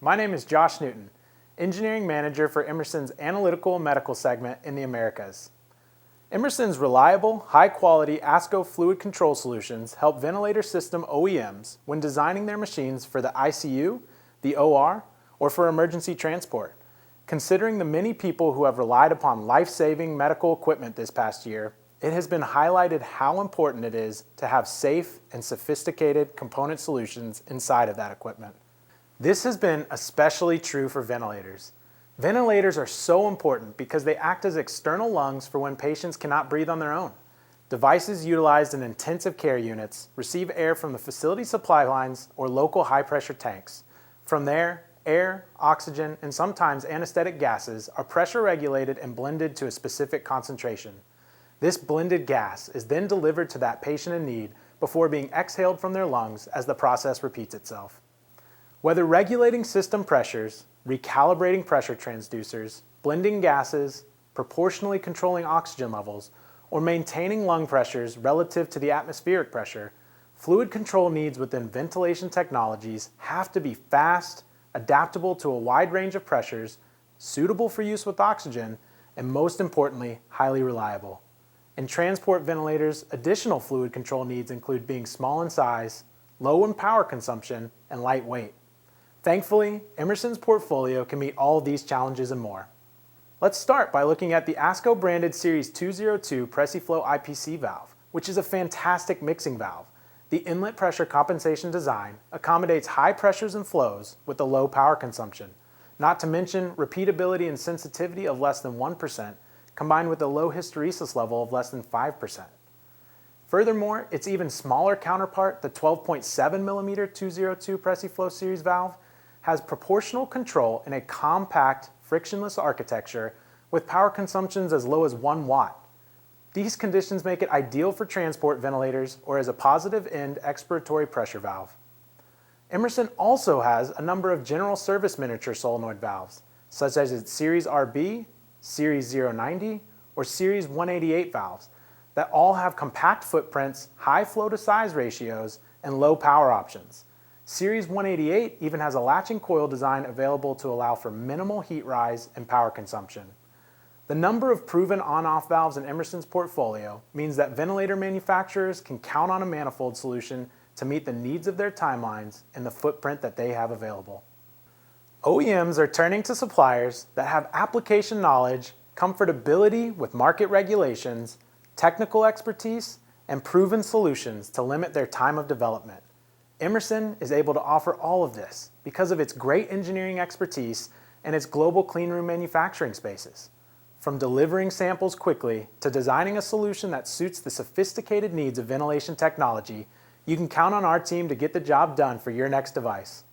My name is Josh Newton, Engineering Manager for Emerson's Analytical and Medical segment in the Americas. Emerson's reliable, high-quality ASCO fluid control solutions help ventilator system OEMs when designing their machines for the ICU, the OR, or for emergency transport. Considering the many people who have relied upon life-saving medical equipment this past year, it has been highlighted how important it is to have safe and sophisticated component solutions inside of that equipment. This has been especially true for ventilators. Ventilators are so important because they act as external lungs for when patients cannot breathe on their own. Devices utilized in intensive care units receive air from the facility supply lines or local high-pressure tanks. From there, air, oxygen, and sometimes anesthetic gases are pressure regulated and blended to a specific concentration. This blended gas is then delivered to that patient in need before being exhaled from their lungs as the process repeats itself. Whether regulating system pressures, recalibrating pressure transducers, blending gases, proportionally controlling oxygen levels, or maintaining lung pressures relative to the atmospheric pressure, fluid control needs within ventilation technologies have to be fast, adaptable to a wide range of pressures, suitable for use with oxygen, and most importantly, highly reliable. In transport ventilators, additional fluid control needs include being small in size, low in power consumption, and lightweight. Thankfully, Emerson's portfolio can meet all of these challenges and more. Let's start by looking at the ASCO branded Series 202 PressiFlow IPC valve, which is a fantastic mixing valve. The inlet pressure compensation design accommodates high pressures and flows with a low power consumption, not to mention repeatability and sensitivity of less than 1%, combined with a low hysteresis level of less than 5%. Furthermore, its even smaller counterpart, the 12.7mm 202 PressiFlow series valve, has proportional control in a compact, frictionless architecture with power consumptions as low as 1 watt. These conditions make it ideal for transport ventilators or as a positive end expiratory pressure valve. Emerson also has a number of general service miniature solenoid valves, such as its Series RB, Series 090, or Series 188 valves, that all have compact footprints, high flow to size ratios, and low power options. Series 188 even has a latching coil design available to allow for minimal heat rise and power consumption. The number of proven on-off valves in Emerson's portfolio means that ventilator manufacturers can count on a manifold solution to meet the needs of their timelines and the footprint that they have available. OEMs are turning to suppliers that have application knowledge, comfortability with market regulations, technical expertise, and proven solutions to limit their time of development. Emerson is able to offer all of this because of its great engineering expertise and its global cleanroom manufacturing spaces. From delivering samples quickly to designing a solution that suits the sophisticated needs of ventilation technology, you can count on our team to get the job done for your next device.